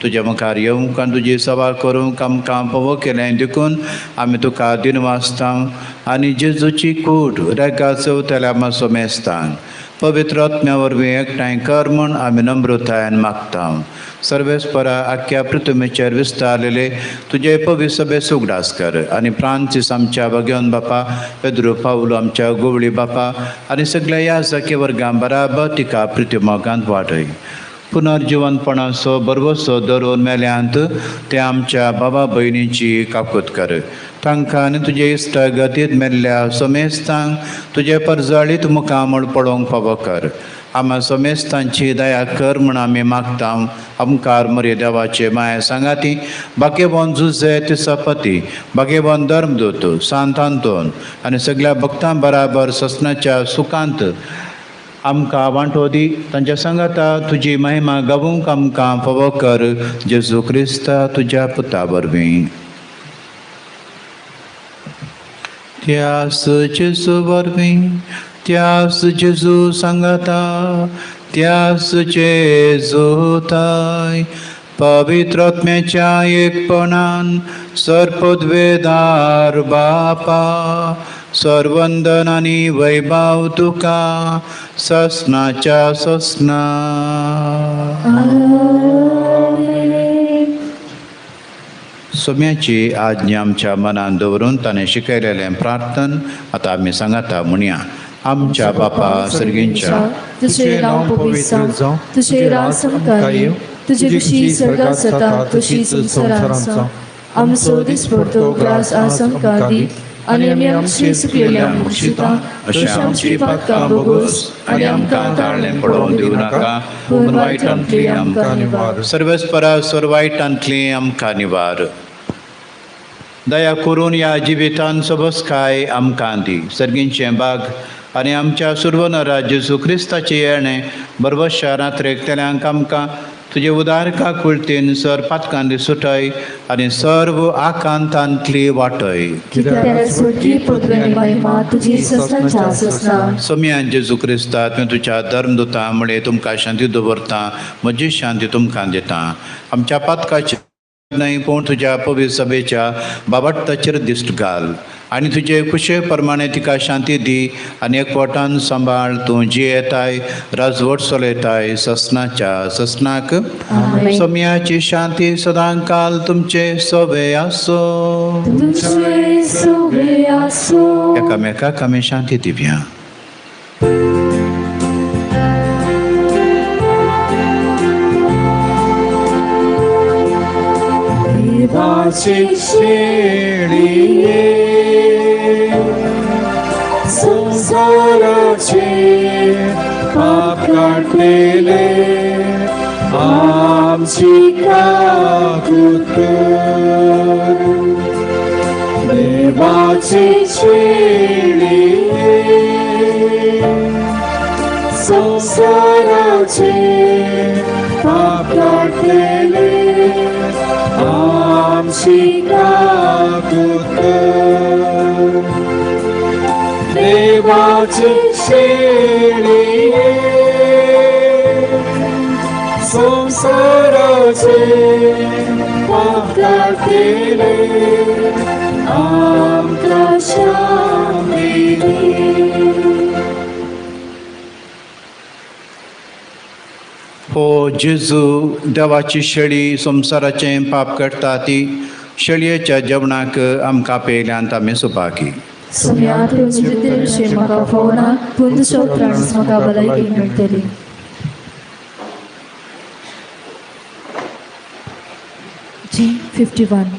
तुज्या मुखार येवंक आनी तुजी सभा करूंक आमकां फोव केलें देखून आमी तुका दिन वाचता आनी जेजूची कूड रेगा चवथेल्या मातसो मेस्तां पवित्र आत्म्या वरवीं एकठांय कर म्हूण आमी नम्रतायेन मागता. सर्वेस्परा आख्या पृथ्वीचेर विस्तारलेले तुजे पवित्र सभेस उगडास कर आनी फ्रांसीस आमच्या भगवन बापा, पेद्रो पावलो आमच्या गोवळी बापा आनी सगळ्या याजकी वर्गां बराबर तिका प्रितीमोगांत वाडय. पुनर्जीवनपणाचो बरवसो धरून मेल्यांत ते आमच्या बाबा भयणीची काकूत कर. तांकां आनी तुजे इश्ट गतींत मेल्ल्या समेस्तांक तुजे परजळीत मुखामळ पळोवंक फावो कर. आम्हा समेस्तांची दया कर म्हूण आमी मागता. आमकार मरे देवाचे माये सांगाती बाकेबोन जुजे तिसापती बाकेबोन धर्मदूत सांत आंतोन आनी सगळ्या भक्तां बराबर ससनाच्या सुखांत आमकां वांटो दी. तांच्या सांगाता तुजी महिमा गावूंक आमकां फावो कर. जेजू क्रिस्ता तुज्या पुता वरवीं. त्यास जेजू वरवीं त्यास जेजू सांगाता त्यास जेजू ताय पवित्र आत्म्याच्या एकपणान सर्पद्वेदार बापा सर्वंदन आनी वैभव तुका ससनाच्या ससना. सोम्याची आज्ञा आमच्या मनान दवरून ताणें शिकयलेलें प्रार्थन आतां आमी सांगाता म्हणया. आमच्या बापा सर्गींच्या तुझे नाव पवित्र जावं, तुझे राज संस्कार येवं, तुझे खुशी स्वर्गात जाता तशीच संवसारांत जावं. आमचो दिसपडतो ग्रास आज आमकां दी आनी आमी आमची चुकलेल्या मुक्षिता अशें आमची पातकां बोगूस आनी आमकां ताळ्ळें पडोवन दिवं नाका पूण वायटांतली आमकां निवार. सर्वेस्परा सर्वायटांतली आमकां निवार. दया करून ह्या जिवितान सबस्काय आमकां दी. सर्गींचें बाग आनी आमच्या सुर्वनरा जेजू क्रिस्ताचे येणें बरवश्या रात्रेक तेल्यांक आमकां तुजे उदारका कुळतीन सर पातकांनी सुटय आनी सर्व आकांतांतली वाटय. सोम्यान जेजू क्रिस्ता तुवें तुज्या धर्मदुतां म्हळें तुमकां शांती दवरता, म्हजी शांती तुमकां दिता. आमच्या पातकाचे नाही पूण तुज्या पवित्र सभेच्या बाबडताचेर दिश्ट घाल आनी तुजे कुशे प्रमाणे तिका शांती दी आनी एकवटान सांबाळ. तूं जियेताय राजवट चलयताय ससनाच्या ससनाक. सोम्याची शांती सदां काल तुमचे सोबे आसो. एकामेकाक आमी शांती दिवया. संसाराचे काढलेले आमची काकुतर देवाची शेळी संसाराचे पाप काढलेले आमची काकुतर देवाची शेळी संसाराचे पाप काढलेले आमका शांती दे. हो जेजू देवाची शेळी संसाराचें पाप काडटा ती शेळयेच्या जेवणाक आमकां पेयल्यांत आमी सुपाकी. सुम्यात विशेष म्हाका फोवना पूण तुज्या उपरांत म्हाका भलायकी मेळटली. G51.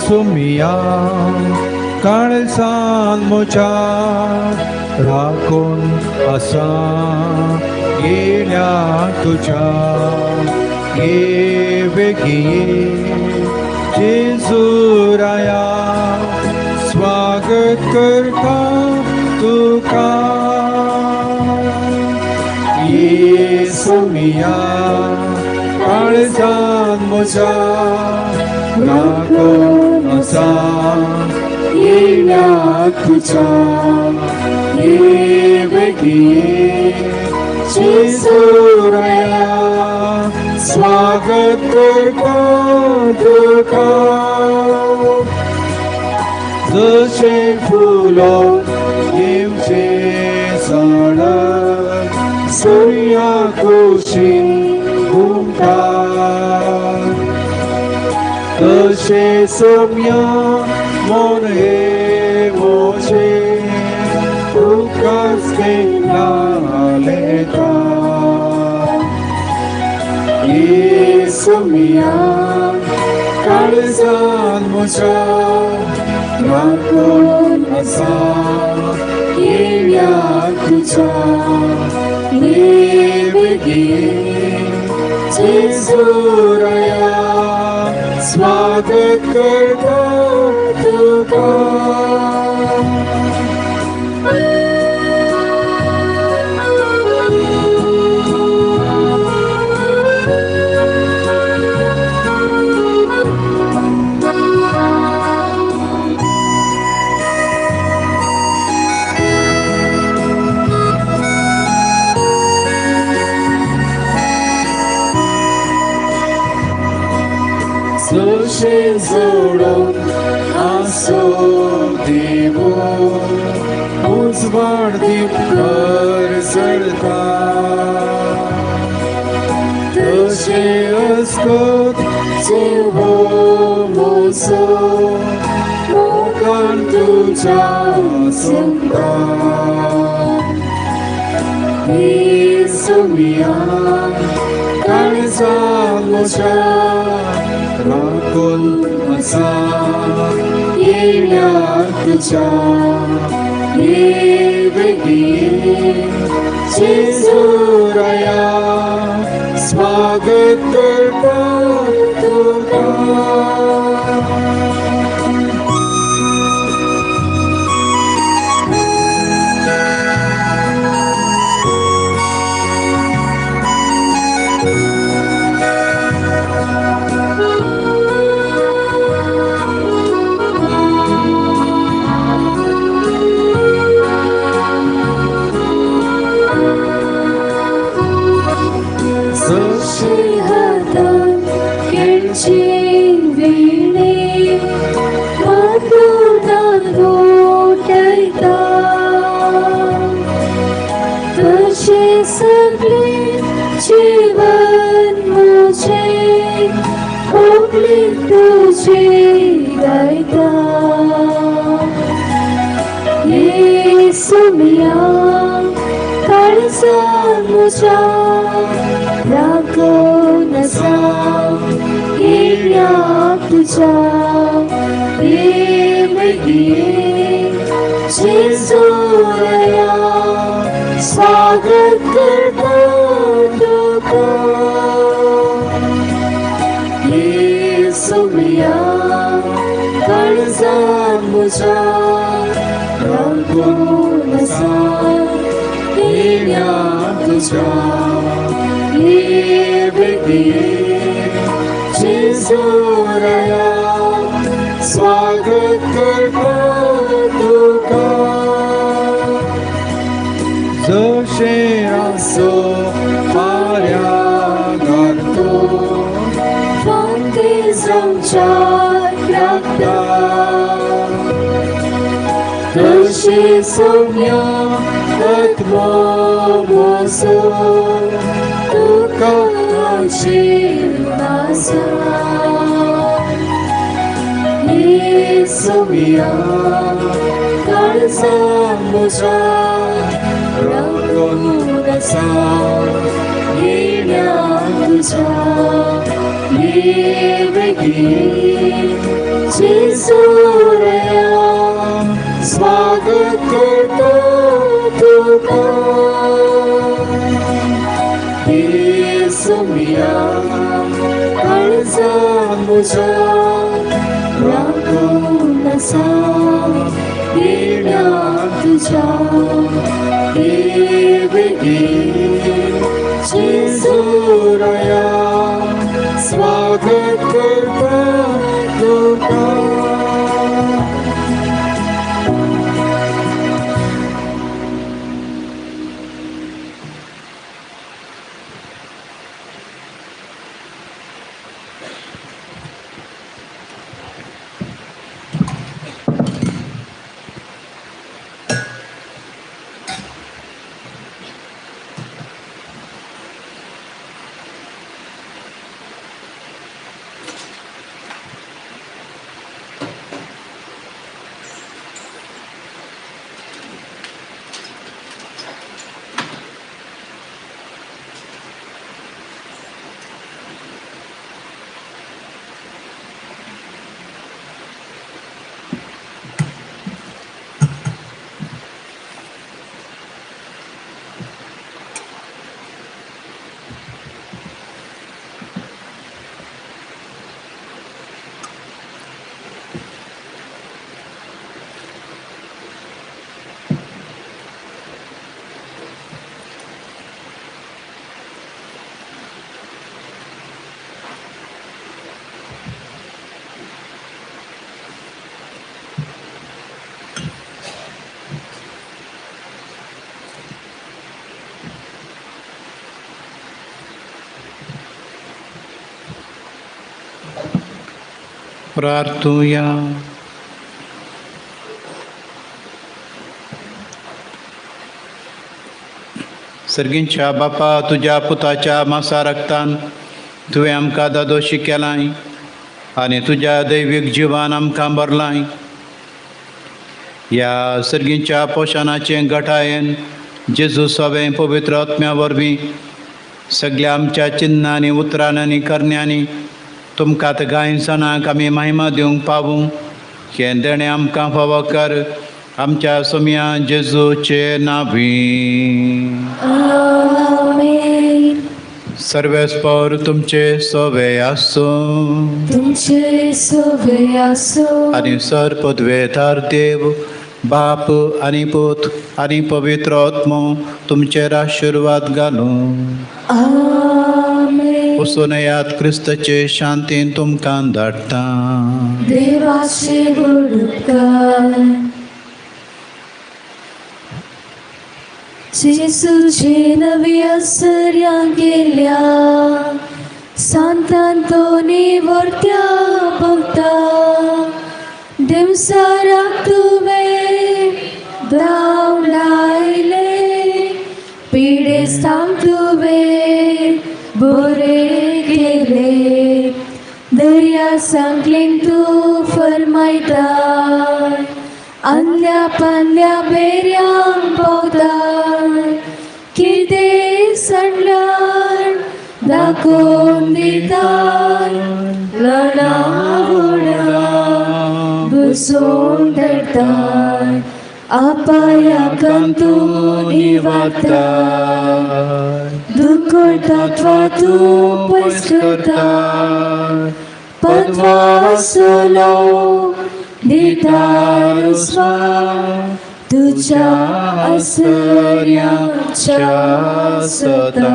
सुमिया काळजान म्हज्या राखून आसा गेल्या तुज्या ये बेगी जेजूराया स्वागत करता तुका ये सुमिया काळजान म्हज्या राखून आसा येल्या तुज्या ये बेगी जेजूराया स्वागत करता तुका जशे फुलो येवचे झाड सूर्या कुशीन घुमता तशे सोम्या मन हे मोचे तुकाच केला लेता ये सोम्या काळजान म्हज्या राखून आसा येल्या तुज्या ये बेगी जेजूराया स्वागत करता तुका जशे जोडून आसो देवो उजवाड दिपभर जळटा तशे अस्कोत जेवो मोसो मोगान तुज्या संगता हे सुमिया काळजान म्हज्या राखून आसा येल्या तुज्या ये बेगी जेजूराया स्वागत करता तुका जशे हातान खेळची कडसान म्हज्या राखण आसा येण्याक तुज्या ये बेगीन जेजूया स्वागत करता तुका येसुया कडसान म्हज्या राखण आसा येण्याक तुज्या ये बेगीन जेजूया स्वागत करता तुका जशें आसो पाऱ्या घालतो वंदे संचार लागता तशें सौम्या आत्मा म्हजो तुका आशिर्वासा येसुया कडसान म्हज्या राखण आसा येण्याक तुज्या ये बेगीन जेजूया स्वागत करता तुका येसुया कडसान म्हज्या राखण आसा येण्याक तुज्या ये बेगीन जेजूया स्वागत करता तुका प्रार्थूया. सर्गींच्या बापा, तुज्या पुताच्या मासा रक्तान तुवें आमकां दादोशी केलाय आनी तुज्या दैवीक जिवान आमकां भरलाय. ह्या सर्गींच्या पोशणाचे घटायेन जेजू सोबें पवित्र आत्म्या वरवीं सगळ्या आमच्या चिन्नांनी उतरांनी करण्यांनी तुमकां गायसणाक आमी महिमा दिवंक पावूं हें देणें आमकां फावो कर. आमच्या सोम्या जेजूचे नांवी. आमेन. सर्वेस्पर तुमचे सोवे आसूं तुमचे सोबे आसूं आनी सर्पद्वेतार देव बाप आनी पूत आनी पवित्र आत्मो तुमचेर आशिर्वाद घालूं. आमेन. वचून येयात क्रिस्ताचे शांतीन तुमकां धाडटा. देवाचे उपकार. जेजूचे नवी आसऱ्या गेल्या सांतान तो निवर्त्या भोवता देवसाराक तुवें दाव लायले पिडेस्तांक तुवें बरें केले दर्या सांगलें तूं फरमायता आदल्या पांदल्या बेऱ्यांक भोंवता कितें दिताय लनावडा बसोन धरताय आपाया कंतु निवाताय दुःख तत्वा तू पयस करताय पद्वासलो दिताय स्वाम तुझ्या आश्चर्याच्या सता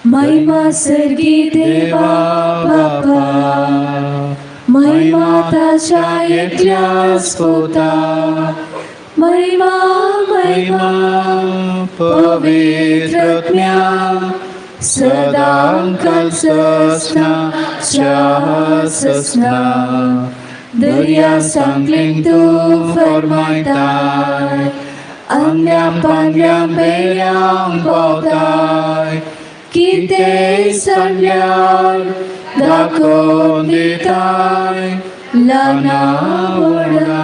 महिमा सर्गी देवा बापा महिमा ताच्या एकल्याच पोता महिमा महिमा पवित्रज्ञा सदांकाल ससना ससना दर्या सांगलीं तू फरमायताय आंग्यां पांग्यां बेऱ्यां पावताय कितें सांगल्यार दाखोवन दिताय ल्हानावडा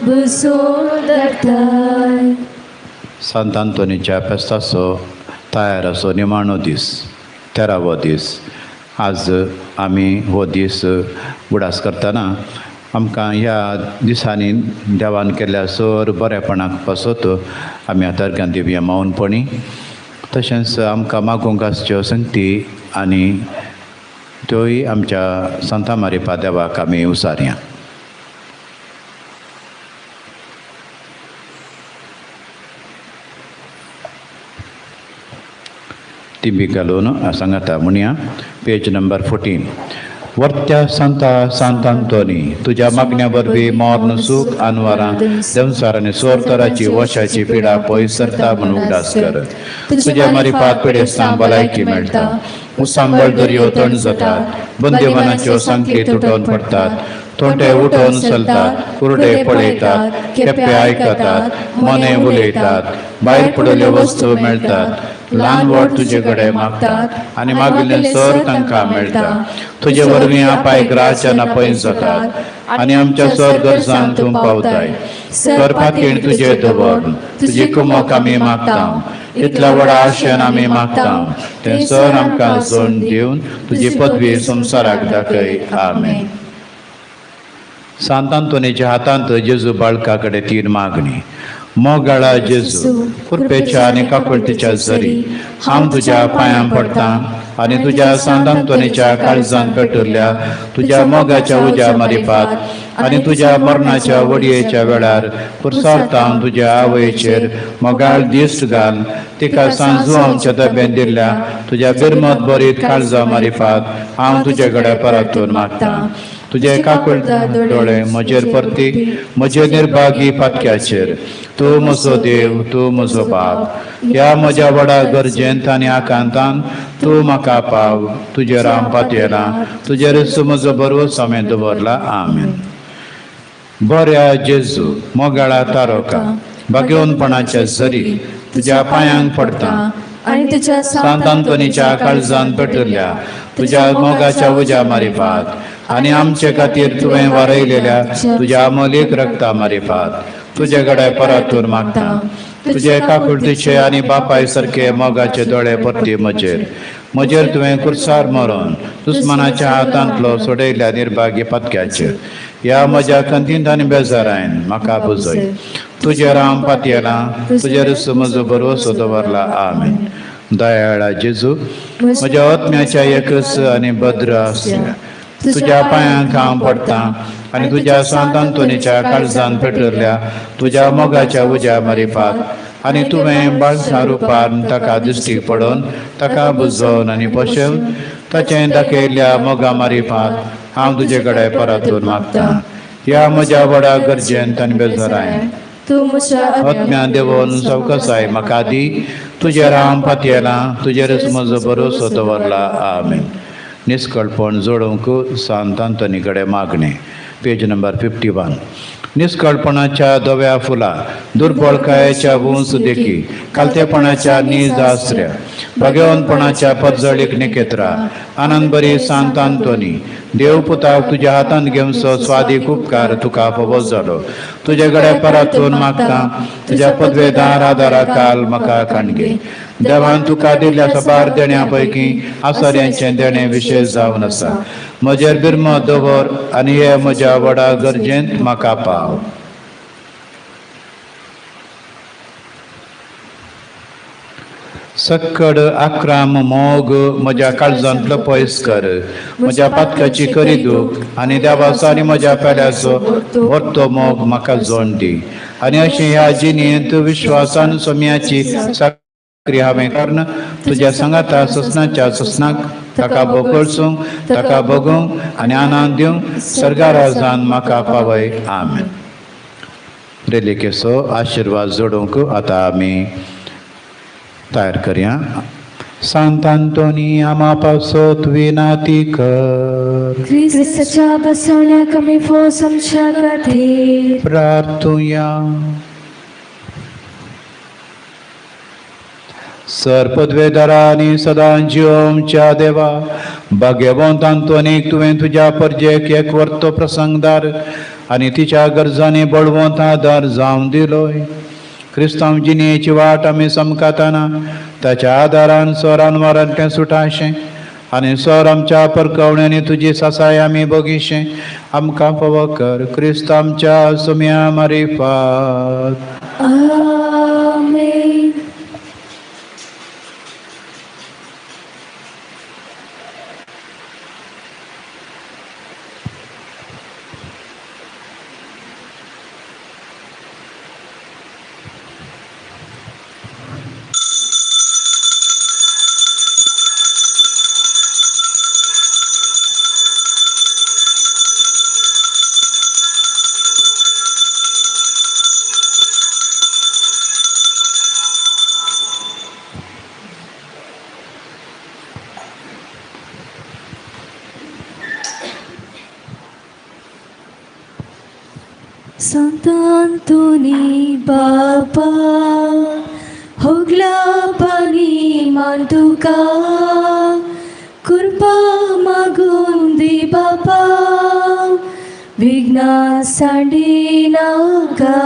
बसोन धरताय. सांत आंतोनीच्या फेस्ताचो तयार असो निमाणो दीस 13वो दीस. आज आमी हो दीस उडास करतना आमकां ह्या दिसांनी देवान केल्ल्या सर बरेपणाक पासत आमी आतां दिवया मौनपणी. तशेंच आमकां मागूंक आसच्यो संगती आनी त्योय आमच्या सांता मारिपा देवाक आमी उसारया. ती बी घालून सांगाता म्हणया पेज नंबर 14. वर्त्या सांत आंतोनी तुज्या मागण्या वरवीं मोर्न सूख आनवारां देंवसार आनी सोर तराची वशाची पिडा पयस सरता म्हूण उगडास कर. तुज्या मारिफात पिडेस्तां भलायकी मेळटा. उसांबळ दर्यो थंड जातात. बंदिवानाच्यो सांखी तुटोवन पडटात. तोंडे उठोवन चलतात. कुरडे पळयतात. केप्पे आयकतात. मने उलयतात. भायर पडल्यो वस्तू मेळटात. ल्हान व्हड तुजे कडेन मागतात आनी मागिल्लें सर तांकां मेळटा. तुजे वरवीं आपाय ग्राच्या नापयस जातात आनी आमच्या सर गरजांक तूं पावताय. सर पातयेन तुजे दवर तुजी कुमक आमी मागता. इतल्या व्हडा आशेन आमी मागता तें सर आमकां जोड दिवन तुजी पदवी संवसाराक दाखय. आमेन. सांत आंतोनीच्या हातांत जेजू बाळका कडेन 3 मागणी. मोगाळा जेजू कुरपेच्या आनी काकुळटीच्या जरी हांव तुज्या पांयां पडटां आनी तुज्या सांत आंतोनीच्या काळजांत पेटुरल्या तुज्या मोगाच्या उज्या मारिपात आनी तुज्या मरणाच्या वडयेच्या वेळार पुरसारतां तुज्या आवयचेर मोगाळ दिश्ट घाल. तिका सांजू आमच्या ताब्यांत दिल्ल्या तुज्या बिरमत बरीत काळजां मारिपात हांव तुजे कडेन परतून मागतां. तुजे काकुळ दोळे म्हजेर परती म्हजे निर्भागी पातक्याचेर. तूं म्हजो देव तूं म्हजो बाप. ह्या म्हज्या व्हडा गरजेंत आनी आकांतान तूं म्हाका पाव. तुजेर हांव पातयेलां. तुजेर म्हजो भरवोस हांवें दवरला. आमेन. बऱ्या जेजू मोगाळा तारोका भाग्यवनपणाच्या जरी तुज्या पांयांक पडटा आनी तुज्या सांत आंतोनीच्या काळजांत पेटुरल्या तुज्या मोगाच्या उज्या मारिपात आनी आमचे खातीर तुवें वारयलेल्या तुज्या अमोलीक रक्ता मारिपात तुजे कडेन परतून मागता. तुजे काकुळटीचे आनी बापाय सारके मोगाचे दोळे परती म्हजेर तुवें कुर्सार मरून दुस्मानाच्या हातांतलो सोडयल्या निर्भागी पतक्याचेर ह्या म्हज्या खंतींत आनी बेजारायन म्हाका बुजय. तुजेर हांव पातयेलां. तुजेर म्हजो भरवोसो दवरला. आमेन. दयाळा जेजू म्हज्या आत्म्याच्या एकस आनी भद्र आसल्या तुज्या पांयांक हांव पडटां आनी तुज्या सांत आंतोनीच्या काळजांत पेटुरल्या तुज्या मोगाच्या उज्या मारिपात आनी तुवें बाळसा रुपान ताका दिश्टी पडोवन ताका बुजोवन आनी पोशेवन ताचें दाखयल्ल्या मोगा मारिपात हांव तुजे कडेन परतून मागतां. ह्या म्हज्या व्हडा गरजेंत आनी बेजारायन तूं म्हज्या आत्म्या देवून सवकसाय म्हाका दी. तुजेर हांव पातयेलां. तुजेरच म्हजो भरोसो दवरला. आमेन. निश्कळपण जोडूंक सांत आंतोनी कडेन मागणें. Page number 51. निश्कळपणाच्या धव्या फुला दुर्बळकायेच्या वंस देखी कालतेपणाच्या नीज आश्रय भाग्यवनपणाच्या पजळीक निकेत्रा आनंद बरी सांत आंतोनी देव पुताक तुज्या हातान घेवचो स्वादीक उपकार तुका फावो जालो. तुजे गड्या परतून मागता तुज्या पदवेदार आदारा काल म्हाका काणगे. देवान तुका दिल्ल्या सबार देण्या पैकी आसऱ्यांचें देणें विशेश जावन आसा. म्हजेर बिरमो दवर आनी हे म्हज्या व्हडा गरजेंत म्हाका पाव. सक्कड आक्राम मोग म्हज्या काळजांतलो पयस कर. म्हज्या पातकाची करी दूख आनी देवासानी म्हज्या पेड्याचो व्हरतो मोग म्हाका जोड दी. आनी अशें ह्या जिणेंत विश्वासान सोम्याची साकरी हांवें कारण तुज्या सांगाता ससनाच्या ससनाक ताका बोकळसूंक ताका बगूंक आनी आनंद दिवंक सर्गाराजान म्हाका पावय. आमेन. रेलिकेचो आशिर्वाद जोडूंक आतां आमी तयार करया. सांत आंतोनी आमा पासत विनाती कर. क्रिस्ताच्या बसवण्या कमी फोस आमच्या खातीर प्रार्थुया. सरपदवेदारांनी सदां जिवोवच्या देवा भाग्यवंत आंतोनीक तुवें तुज्या परजेक एक वर्तो प्रसंगदार आनी तिच्या गरजांनी बळवंत आदार जावन दिलोय. क्रिस्तांव जिणेची वाट आमी समकाताना ताच्या आदारान सोरान वारांतलें सुटाशें आनी सोर आमच्या परकवण्यांनी तुजी सासाय आमी बगीशें आमकां फावो कर. क्रिस्त आमच्या सुम्या मारिफात. आमेन. संत आंतोनी बाबा होगला पानी मान तुका कृपा मागून दी बाबा विघ्ना सांडी नाका.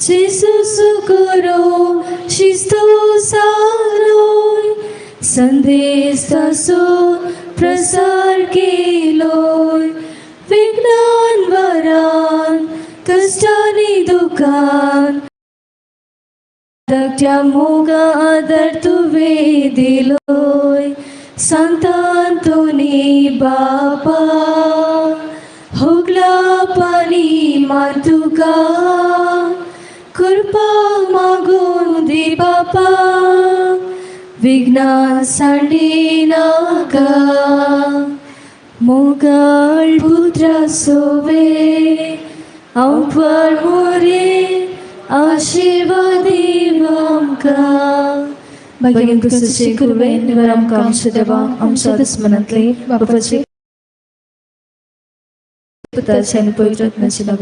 जेसू सुकरो शिस्तो सारोय संदेश तासो प्रसार केलोय. विज्ञान वरान कष्टानी दुकान धाकट्या मोगा आदर तुवे दिलोय. संत आंतोनी बाबा होगला पानी मान तुका कृपा मागून दी बाबा विघ्ना सांडी नाका. मोगाळ पुत्रा सोवे आमपर मोरे आशीर्वादी आमकां. भाग्यवान क्रिस्ताचे कुरवे निवार आमकां आमच्या देवा आमच्या दुस्मनांतले बापाचे पुताचे आनी पवित्र आत्म्याचे नावे